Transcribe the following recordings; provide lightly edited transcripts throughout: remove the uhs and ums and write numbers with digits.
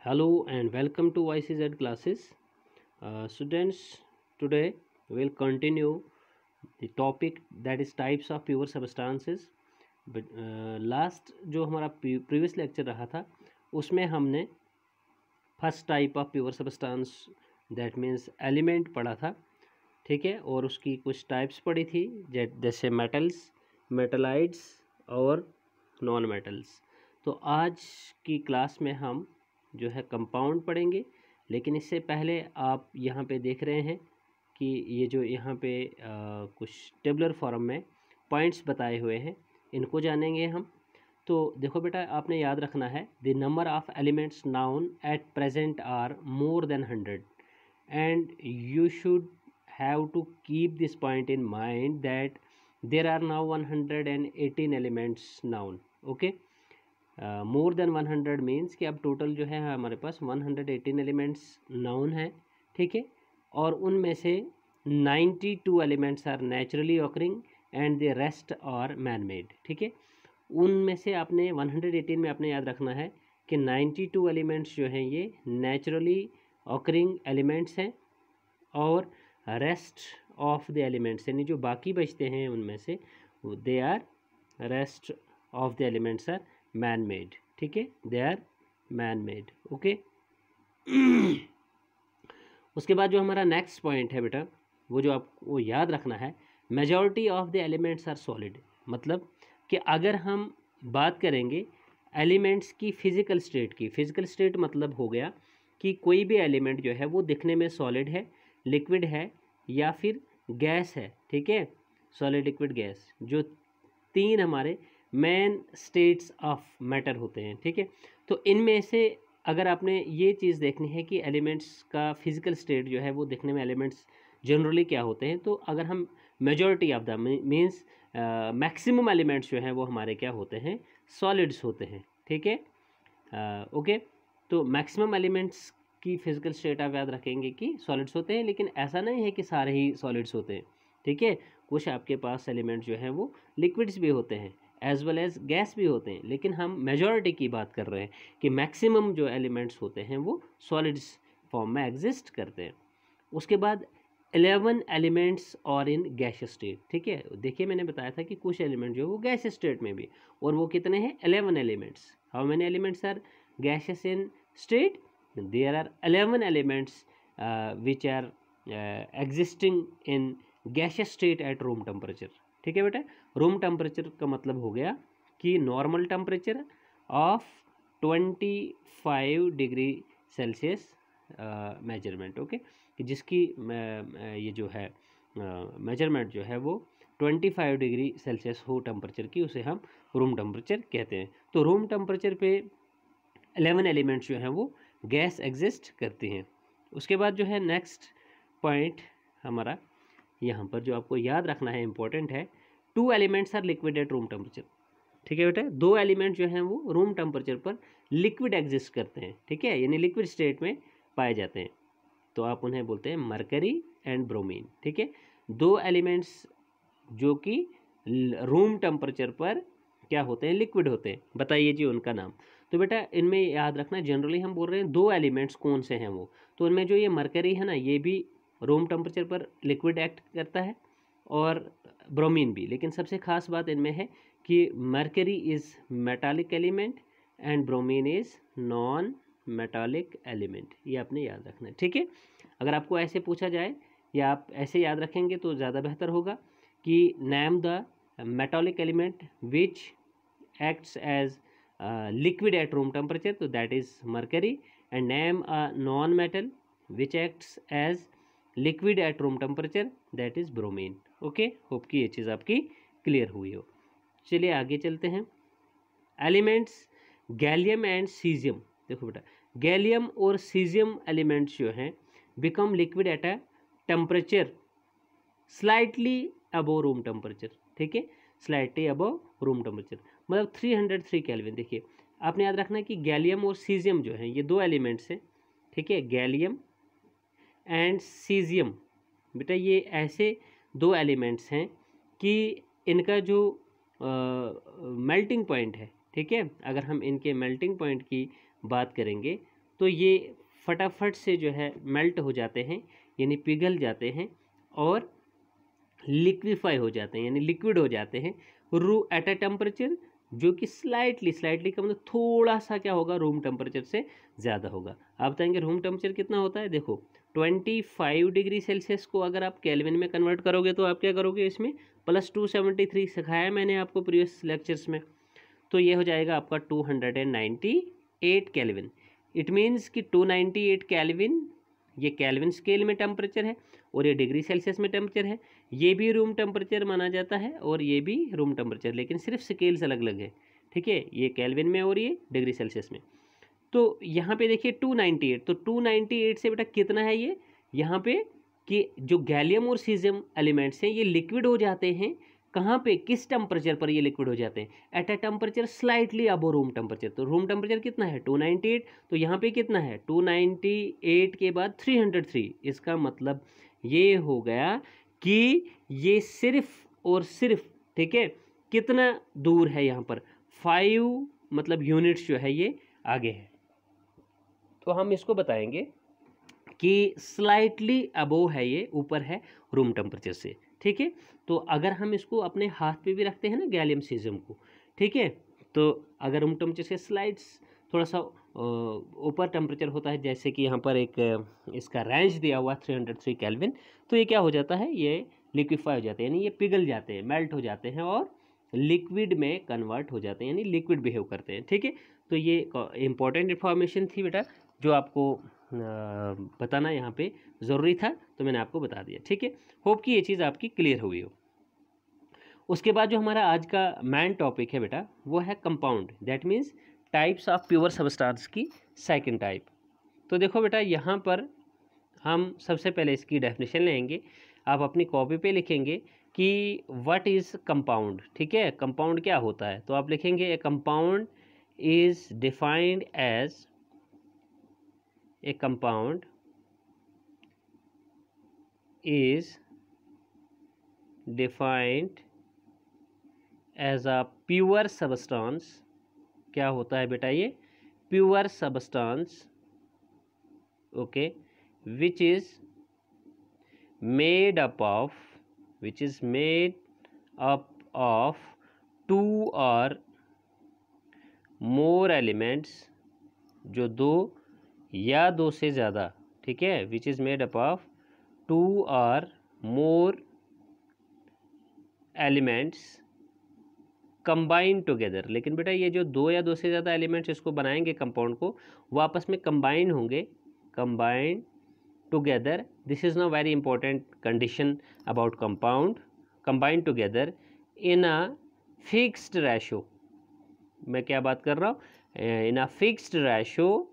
Hello and welcome to YCZ classes. Students, today we will continue the topic that is types of pure substances. But last जो हमारा previous lecture रहा था उसमें हमने first type of pure substance that means element पढ़ा था, ठीक है, और उसकी कुछ टाइप्स पढ़ी थी जैसे मेटल्स, मेटलाइड्स और नॉन मेटल्स। तो आज की क्लास में हम जो है कंपाउंड पढ़ेंगे, लेकिन इससे पहले आप यहाँ पे देख रहे हैं कि ये जो यहाँ पे कुछ टेबुलर फॉर्म में पॉइंट्स बताए हुए हैं, इनको जानेंगे हम। तो देखो बेटा, आपने याद रखना है the number of elements known at present are more than 100 and you should have to keep this point in mind that there are now 118 elements known. Okay, more than 100 means कि अब टोटल जो है हमारे पास 118 elements noun है, ठीक है, और उनमें से 92 elements are naturally occurring and the rest are man made, ठीक है। उनमें से आपने 118 में आपने याद रखना है कि 92 एलिमेंट्स जो हैं ये नेचुरली ऑकरिंग एलिमेंट्स हैं और रेस्ट ऑफ द एलिमेंट्स यानी जो बाकी बचते हैं उनमें से they are rest of the elements are man made, ठीक है, they are man made. Okay, उसके बाद जो हमारा नेक्स्ट पॉइंट है बेटा, वो जो आपको याद रखना है, majority of the elements are solid. मतलब कि अगर हम बात करेंगे एलिमेंट्स की फ़िज़िकल स्टेट की, फ़िज़िकल स्टेट मतलब हो गया कि कोई भी एलिमेंट जो है वो दिखने में सॉलिड है, लिक्विड है या फिर गैस है, ठीक है, सॉलिड, लिक्विड, गैस, जो तीन हमारे मेन स्टेट्स ऑफ मैटर होते हैं, ठीक है। तो इनमें से अगर आपने ये चीज़ देखनी है कि एलिमेंट्स का फिज़िकल स्टेट जो है वो दिखने में एलिमेंट्स जनरली क्या होते हैं, तो अगर हम majority of the means maximum elements जो हैं वो हमारे क्या होते हैं, सॉलिड्स होते हैं, ठीक है। ओके, तो मैक्सिमम एलिमेंट्स की फिजिकल स्टेट आप याद रखेंगे कि सॉलिड्स होते हैं, लेकिन ऐसा नहीं है कि सारे ही सॉलिड्स होते हैं, ठीक है। कुछ आपके पास एलिमेंट्स जो हैं वो लिक्विड्स भी होते हैं एज वेल एज गैस भी होते हैं, लेकिन हम मेजॉरिटी की बात कर रहे हैं कि मैक्सिमम जो एलिमेंट्स होते हैं वो सॉलिड्स फॉर्म में एग्जिस्ट करते हैं। उसके बाद 11 एलिमेंट्स और इन गैस स्टेट, ठीक है। देखिए, मैंने बताया था कि कुछ एलिमेंट जो है वो गैस स्टेट में भी, और वो कितने हैं, 11 elements. How many elements are gases in state? There are 11 elements which are existing in gas state at room temperature, ठीक है बेटा। रूम टेम्परेचर का मतलब हो गया कि normal temperature of 25 degree Celsius measurement, okay, कि जिसकी ये जो है मेजरमेंट जो है वो 25 डिग्री सेल्सियस हो टेम्परेचर की, उसे हम रूम टेम्परेचर कहते हैं। तो रूम टेम्परेचर पे 11 एलिमेंट्स जो हैं वो गैस एग्जिस्ट करती हैं। उसके बाद जो है नेक्स्ट पॉइंट हमारा यहाँ पर जो आपको याद रखना है, इम्पोर्टेंट है, 2 elements are liquid at room temperature, ठीक है बेटा। 2 एलिमेंट जो हैं वो रूम टेम्परेचर पर लिक्विड एग्जिस्ट करते हैं, ठीक है, यानी लिक्विड स्टेट में पाए जाते हैं, तो आप उन्हें बोलते हैं मरकरी एंड ब्रोमीन, ठीक है। 2 एलिमेंट्स जो कि रूम टेम्परेचर पर क्या होते हैं, लिक्विड होते हैं, बताइए जी उनका नाम। तो बेटा इनमें याद रखना, जनरली हम बोल रहे हैं 2 एलिमेंट्स कौन से हैं वो, तो उनमें जो ये मरकरी है ना, ये भी रूम टेम्परेचर पर लिक्विड एक्ट करता है और ब्रोमीन भी, लेकिन सबसे खास बात इनमें है कि mercury is metallic element and bromine is non metallic element, ये आपने याद रखना है, ठीक है। अगर आपको ऐसे पूछा जाए या आप ऐसे याद रखेंगे तो ज़्यादा बेहतर होगा कि name the metallic element which acts as liquid at room temperature, तो that is mercury, and name a non metal which acts as liquid at room temperature, that is bromine. Okay, hope कि ये चीज़ आपकी clear हुई हो। चलिए आगे चलते हैं। एलिमेंट्स गैलियम एंड सीजियम, देखो बेटा, गैलियम और सीजियम एलिमेंट्स जो हैं become liquid at a temperature slightly above room temperature, ठीक है, स्लाइटली अबव रूम टेम्परेचर, मतलब 303 केल्विन। देखिए, आपने याद रखना है कि गैलियम और सीजियम जो हैं ये 2 एलिमेंट्स हैं, ठीक है, गैलियम एंड सीजियम, बेटा ये ऐसे 2 एलिमेंट्स हैं कि इनका जो मेल्टिंग पॉइंट है, ठीक है, अगर हम इनके मेल्टिंग पॉइंट की बात करेंगे तो ये फटाफट से जो है मेल्ट हो जाते हैं, यानी पिघल जाते हैं और लिक्विफाई हो जाते हैं, यानी लिक्विड हो जाते हैं एट अ टेम्परेचर जो कि स्लाइटली का मतलब थोड़ा सा क्या होगा, रूम टेम्परेचर से ज़्यादा होगा। आप बताएंगे रूम टेम्परेचर कितना होता है? देखो 25 डिग्री सेल्सियस को अगर आप केल्विन में कन्वर्ट करोगे तो आप क्या करोगे, इसमें +273 सिखाया मैंने आपको प्रीवियस लेक्चर्स में, तो ये हो जाएगा आपका 298 केल्विन। इट मीन्स कि 298 केल्विन ये केल्विन स्केल में टेम्परेचर है और ये डिग्री सेल्सियस में टेम्परेचर है। ये भी रूम टेम्परेचर माना जाता है और ये भी रूम टेम्परेचर, लेकिन सिर्फ स्केल्स अलग अलग है, ठीक है, ये केल्विन में और ये डिग्री सेल्सियस में। तो यहाँ पे देखिए 298, तो 298 से बेटा कितना है ये, यहाँ पे कि जो गैलियम और सीजियम एलिमेंट्स हैं ये लिक्विड हो जाते हैं, कहाँ पे, किस टेम्परेचर पर ये लिक्विड हो जाते हैं? At a temperature slightly above room temperature. तो रूम टेम्परेचर कितना है? 298, तो यहाँ पे कितना है? 298 के बाद 303। इसका मतलब ये हो गया कि ये सिर्फ और सिर्फ, ठीक है, कितना दूर है यहाँ पर, 5 मतलब यूनिट्स जो है ये आगे है। तो हम इसको बताएंगे कि स्लाइटली अबोव है, ये ऊपर है रूम टेम्परेचर से, ठीक है। तो अगर हम इसको अपने हाथ पे भी रखते हैं ना गैलियम सीजियम को, ठीक है, तो अगर रूम टेम्परेचर से स्लाइड्स थोड़ा सा ऊपर टेम्परेचर होता है, जैसे कि यहाँ पर एक इसका रेंज दिया हुआ 303 केल्विन, तो ये क्या हो जाता है, ये लिक्विफाई हो जाते हैं, यानी ये पिघल जाते हैं, मेल्ट हो जाते हैं और लिक्विड में कन्वर्ट हो जाते हैं, यानी लिक्विड बिहेव करते हैं, ठीक है। तो ये इंपॉर्टेंट इन्फॉर्मेशन थी बेटा जो आपको बताना यहाँ पे ज़रूरी था, तो मैंने आपको बता दिया, ठीक है। होप कि ये चीज़ आपकी क्लियर हुई हो। उसके बाद जो हमारा आज का मेन टॉपिक है बेटा वो है compound, that means types of pure substance की सेकंड टाइप। तो देखो बेटा यहाँ पर हम सबसे पहले इसकी डेफिनेशन लेंगे, आप अपनी कॉपी पे लिखेंगे कि व्हाट इज़ कंपाउंड, ठीक है, कंपाउंड क्या होता है। तो आप लिखेंगे a compound is defined as A compound is defined as a pure substance। क्या होता है बेटा ये? Pure substance, okay, which is made up of 2 or more elements, जो 2 या 2 से ज़्यादा, ठीक है, which is made up of 2 और मोर एलिमेंट्स कंबाइन टुगेदर। लेकिन बेटा ये जो 2 या 2 से ज़्यादा एलिमेंट्स इसको बनाएंगे कंपाउंड को, वो आपस में कंबाइन होंगे, combine together. This is not very important condition about compound, combine together in a fixed ratio. मैं क्या बात कर रहा हूँ? In a fixed ratio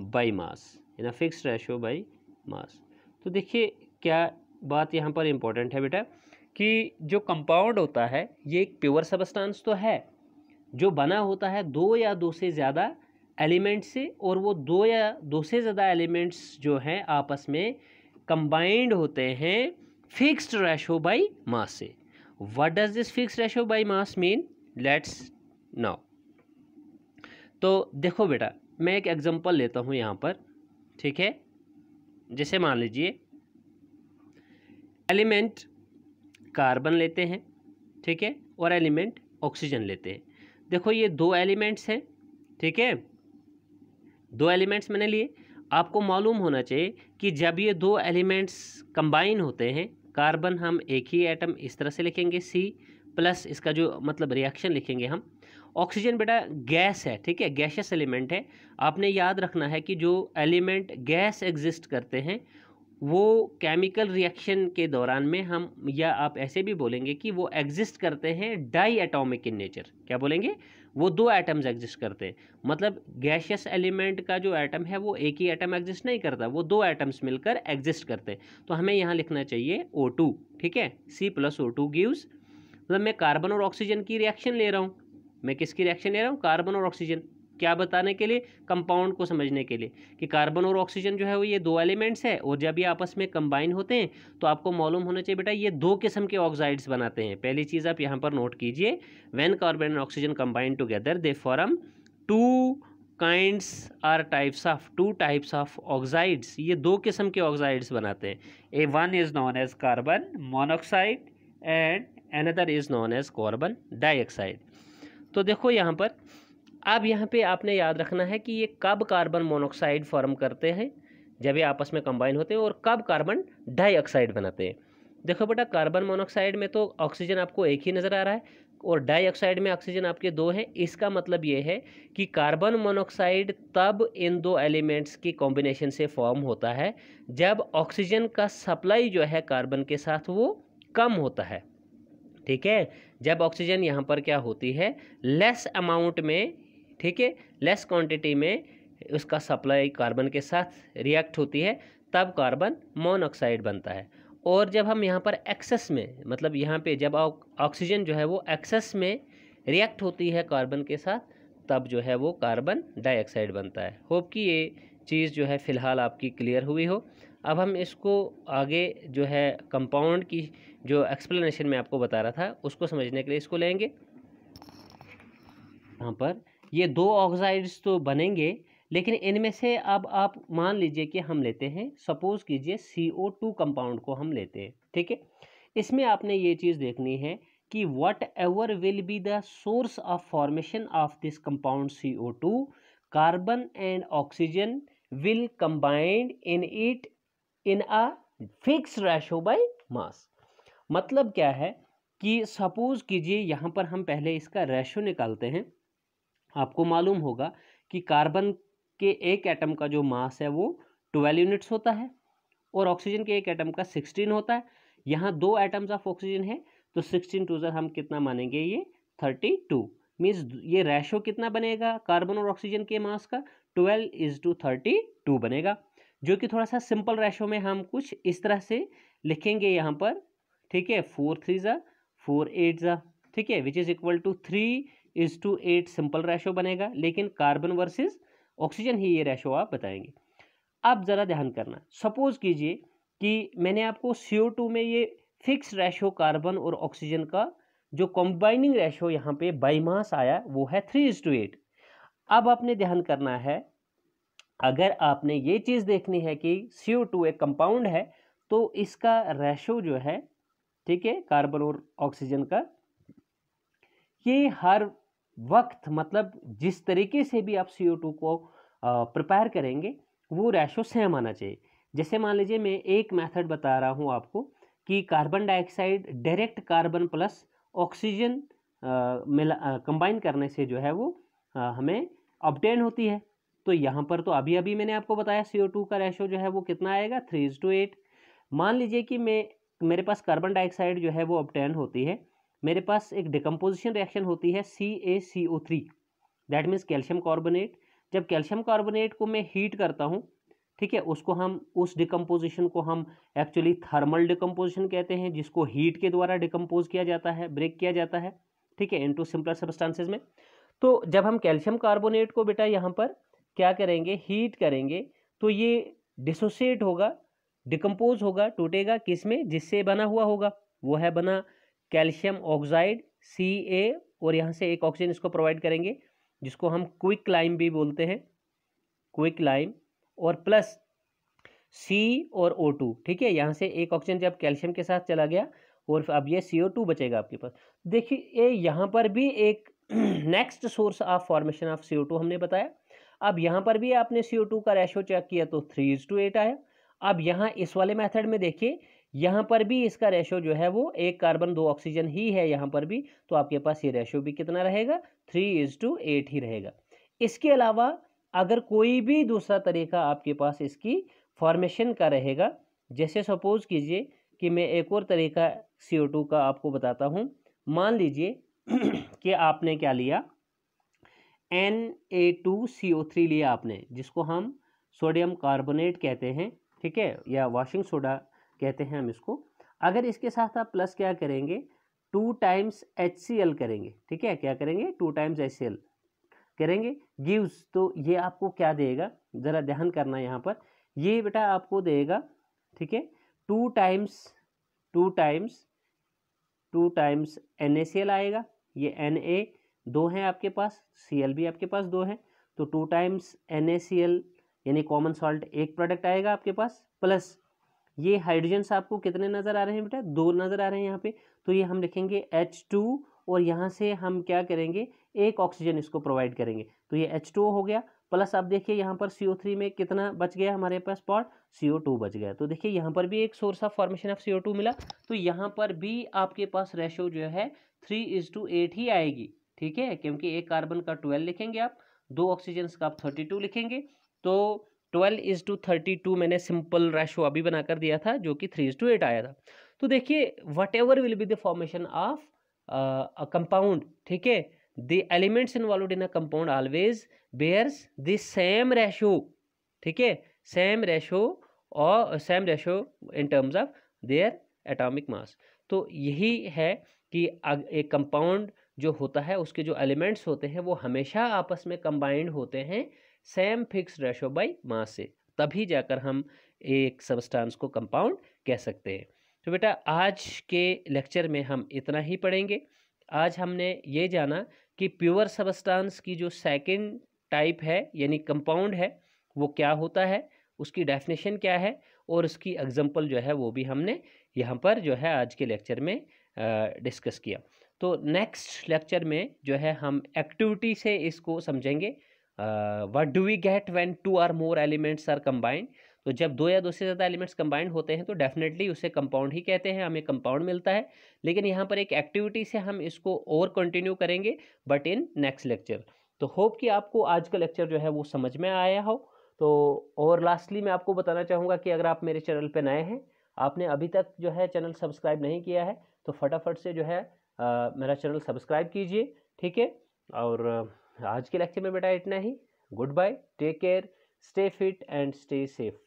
by mass, in a fixed ratio by mass. तो देखिए क्या बात यहाँ पर इम्पोर्टेंट है बेटा कि जो कंपाउंड होता है ये एक प्योर सबस्टांस तो है जो बना होता है 2 या 2 से ज़्यादा एलिमेंट्स से, और वो 2 या 2 से ज़्यादा एलिमेंट्स जो हैं आपस में कंबाइंड होते हैं फिक्स्ड रेशो बाई मास से। What does this fixed ratio by mass mean? Let's now. तो देखो बेटा मैं एक एग्जांपल लेता हूँ यहाँ पर, ठीक है। जैसे मान लीजिए एलिमेंट कार्बन लेते हैं, ठीक है, और एलिमेंट ऑक्सीजन लेते हैं। देखो ये 2 एलिमेंट्स हैं, ठीक है, 2 एलिमेंट्स मैंने लिए। आपको मालूम होना चाहिए कि जब ये 2 एलिमेंट्स कंबाइन होते हैं, कार्बन हम एक ही एटम इस तरह से लिखेंगे C+, इसका जो मतलब रिएक्शन लिखेंगे हम। ऑक्सीजन बेटा गैस है, ठीक है, गैसियस एलिमेंट है। आपने याद रखना है कि जो एलिमेंट गैस एग्जिस्ट करते हैं वो केमिकल रिएक्शन के दौरान में हम, या आप ऐसे भी बोलेंगे कि वो एग्जिस्ट करते हैं डाई एटॉमिक इन नेचर। क्या बोलेंगे? वो 2 एटम्स एग्जिस्ट करते हैं। मतलब गैसियस एलिमेंट का जो एटम है वो एक ही एटम एग्जिस्ट नहीं करता, वो 2 एटम्स मिलकर एग्जिस्ट करते हैं। तो हमें यहाँ लिखना चाहिए O2, ठीक है, C+O2 गिव्स, मतलब मैं कार्बन और ऑक्सीजन की रिएक्शन ले रहा हूँ। मैं किसकी रिएक्शन ले रहा हूँ? कार्बन और ऑक्सीजन। क्या बताने के लिए? कंपाउंड को समझने के लिए कि कार्बन और ऑक्सीजन जो है वो ये 2 एलिमेंट्स है, और जब ये आपस में कंबाइन होते हैं तो आपको मालूम होना चाहिए बेटा ये 2 किस्म के ऑक्साइड्स बनाते हैं। पहली चीज़ आप यहाँ पर नोट कीजिए, when carbon and oxygen combine together they form 2 kinds or types of, two types of oxides, ये दो किस्म के ऑक्साइड्स बनाते हैं। A one is known as carbon monoxide and another is known as carbon dioxide. तो देखो यहाँ पर, अब यहाँ पे आपने याद रखना है कि ये कब कार्बन मोनोक्साइड फॉर्म करते हैं, जब ये आपस में कंबाइन होते हैं, और कब कार्बन डाइऑक्साइड बनाते हैं। देखो बेटा, कार्बन मोनोक्साइड में तो ऑक्सीजन आपको एक ही नज़र आ रहा है और डाइऑक्साइड में ऑक्सीजन आपके दो हैं। इसका मतलब ये है कि कार्बन मोनोक्साइड तब इन दो एलिमेंट्स की कॉम्बिनेशन से फॉर्म होता है जब ऑक्सीजन का सप्लाई जो है कार्बन के साथ वो कम होता है। ठीक है, जब ऑक्सीजन यहाँ पर क्या होती है, लेस अमाउंट में, ठीक है, लेस क्वांटिटी में उसका सप्लाई कार्बन के साथ रिएक्ट होती है, तब कार्बन मोनोऑक्साइड बनता है। और जब हम यहाँ पर एक्सेस में, मतलब यहाँ पे जब ऑक्सीजन जो है वो एक्सेस में रिएक्ट होती है कार्बन के साथ, तब जो है वो कार्बन डाइऑक्साइड बनता है। होप कि ये चीज़ जो है फ़िलहाल आपकी क्लियर हुई हो। अब हम इसको आगे जो है कंपाउंड की जो एक्सप्लेनेशन मैं आपको बता रहा था उसको समझने के लिए इसको लेंगे। यहाँ पर ये दो ऑक्साइड्स तो बनेंगे, लेकिन इनमें से अब आप मान लीजिए कि हम लेते हैं, सपोज कीजिए CO2 कंपाउंड को हम लेते हैं। ठीक है, इसमें आपने ये चीज़ देखनी है कि what ever will be the source of formation of this compound CO2, carbon and oxygen will combined in it in a fix ratio by mass. मतलब क्या है कि सपोज कीजिए यहाँ पर हम पहले इसका रेशो निकालते हैं। आपको मालूम होगा कि कार्बन के एक एटम का जो मास है वो 12 यूनिट्स होता है और ऑक्सीजन के एक एटम का 16 होता है। यहाँ दो एटम्स ऑफ ऑक्सीजन है तो 16 टू हम कितना मानेंगे, ये 32। मीन्स ये रेशो कितना बनेगा कार्बन और ऑक्सीजन के मास का, 12:32 बनेगा, जो कि थोड़ा सा सिंपल रेशो में हम कुछ इस तरह से लिखेंगे यहाँ पर। ठीक है, 4 3 ज़ा 4 8 ज़ा, ठीक है, which is equal to 3:8 simple ratio बनेगा, लेकिन कार्बन वर्सेस ऑक्सीजन ही ये रेशो आप बताएंगे। अब ज़रा ध्यान करना, सपोज कीजिए कि मैंने आपको CO2 में ये फिक्स रेशो कार्बन और ऑक्सीजन का जो कॉम्बाइनिंग रेशो यहाँ पे बाई मास आया वो है 3:8। अब आपने ध्यान करना है, अगर आपने ये चीज़ देखनी है कि CO2 एक कंपाउंड है तो इसका रेशो जो है, ठीक है, कार्बन और ऑक्सीजन का, ये हर वक्त, मतलब जिस तरीके से भी आप CO2 को प्रिपेयर करेंगे वो रेशो सेम आना चाहिए। जैसे मान लीजिए मैं एक मेथड बता रहा हूँ आपको कि carbon dioxide direct carbon plus oxygen combine करने से जो है वो हमें ऑब्टेन होती है। तो यहाँ पर तो अभी अभी मैंने आपको बताया CO2 का रेशो जो है वो कितना आएगा, 3:8। मान लीजिए कि मेरे पास कार्बन डाइऑक्साइड जो है वो ऑब्टेन होती है, मेरे पास एक डिकम्पोजिशन रिएक्शन होती है CaCO3, that means calcium carbonate. जब कैल्शियम कार्बोनेट को मैं हीट करता हूँ, ठीक है, उसको हम, उस डिकम्पोजिशन को हम एक्चुअली थर्मल डिकम्पोजिशन कहते हैं, जिसको हीट के द्वारा डिकम्पोज किया जाता है, ब्रेक किया जाता है, ठीक है, इनटू सिंपलर सब्सटेंसेस में। तो जब हम कैल्शियम कार्बोनेट को बेटा यहाँ पर क्या करेंगे, हीट करेंगे, तो ये डिसोसिएट होगा, डिकम्पोज होगा, टूटेगा, किस में, जिससे बना हुआ होगा, वो है बना कैल्शियम ऑक्साइड Ca, और यहाँ से एक ऑक्सीजन इसको प्रोवाइड करेंगे जिसको हम क्विक लाइम भी बोलते हैं, क्विक लाइम, और प्लस C और O2। ठीक है, यहाँ से एक ऑक्सीजन जब कैल्शियम के साथ चला गया और अब ये CO2 बचेगा आपके पास। देखिए यहाँ पर भी एक next source of formation of CO2 हमने बताया। अब यहाँ पर भी आपने CO2 का रेशो चेक किया तो 3:8 आया। अब यहाँ इस वाले मेथड में देखिए, यहाँ पर भी इसका रेशो जो है वो एक कार्बन दो ऑक्सीजन ही है यहाँ पर भी, तो आपके पास ये रेशो भी कितना रहेगा, 3:8 ही रहेगा। इसके अलावा अगर कोई भी दूसरा तरीका आपके पास इसकी फॉर्मेशन का रहेगा, जैसे सपोज कीजिए कि मैं एक और तरीका CO2 का आपको बताता हूँ। मान लीजिए कि आपने क्या लिया, Na2CO3 लिया आपने, जिसको हम सोडियम कार्बोनेट कहते हैं, ठीक है, या वॉशिंग सोडा कहते हैं हम इसको। अगर इसके साथ आप प्लस क्या करेंगे, 2 टाइम्स HCl करेंगे, ठीक है, क्या करेंगे, 2 टाइम्स HCl करेंगे, गिव्स, तो ये आपको क्या देगा, ज़रा ध्यान करना यहाँ पर, ये बेटा आपको देगा, ठीक है, 2 टाइम्स NaCl आएगा, ये Na 2 हैं आपके पास, Cl भी आपके पास 2 हैं, तो 2 टाइम्स NaCl यानी कॉमन सॉल्ट एक प्रोडक्ट आएगा आपके पास, प्लस ये हाइड्रोजन्स आपको कितने नज़र आ रहे हैं बेटा, 2 नज़र आ रहे हैं यहाँ पे, तो ये हम लिखेंगे H2 और यहाँ से हम क्या करेंगे, एक ऑक्सीजन इसको प्रोवाइड करेंगे, तो ये H2O हो गया। प्लस आप देखिए यहाँ पर CO3 में कितना बच गया हमारे पास स्पॉट, CO2 बच गया। तो देखिए यहाँ पर भी एक source of formation of CO2 मिला। तो यहाँ पर भी आपके पास रेशो जो है 3:8 ही आएगी, ठीक है, क्योंकि एक कार्बन का 12 लिखेंगे आप, 2 ऑक्सीजन का आप 32 लिखेंगे, तो 12:32 मैंने सिंपल रेशो अभी बनाकर दिया था जो कि 3:8 आया था। तो देखिए whatever will be the formation of a compound, ठीक है, the elements involved in a compound always bears the same ratio, ठीक है, सेम रेशो और same ratio in terms of their atomic mass. तो यही है कि एक कंपाउंड जो होता है उसके जो एलिमेंट्स होते हैं वो हमेशा आपस में कंबाइंड होते हैं same fix ratio by mass से, तभी जाकर हम एक सब्सटेंस को कंपाउंड कह सकते हैं। तो बेटा आज के लेक्चर में हम इतना ही पढ़ेंगे। आज हमने ये जाना कि प्योर सब्सटेंस की जो सेकंड टाइप है यानी कंपाउंड है वो क्या होता है, उसकी डेफिनेशन क्या है, और उसकी एग्जांपल जो है वो भी हमने यहाँ पर जो है आज के लेक्चर में डिस्कस किया। तो नेक्स्ट लेक्चर में जो है हम एक्टिविटी से इसको समझेंगे। What do we get when 2 और मोर एलिमेंट्स आर कंबाइंड। तो जब 2 या 2 से ज़्यादा एलिमेंट्स कंबाइंड होते हैं तो डेफिनेटली उसे कंपाउंड ही कहते हैं, हमें कंपाउंड मिलता है। लेकिन यहाँ पर एक एक्टिविटी से हम इसको और कंटिन्यू करेंगे बट इन नेक्स्ट लेक्चर। तो होप कि आपको आज का लेक्चर जो है वो समझ में आया हो। तो और लास्टली मैं आपको बताना चाहूँगा कि अगर आप मेरे चैनल पे नए हैं, आपने अभी तक जो है चैनल सब्सक्राइब नहीं किया है, तो फटाफट से जो है मेरा चैनल सब्सक्राइब कीजिए, ठीक है। और आज के लेक्चर में बेटा इतना ही। Good bye, take care, stay fit and stay safe.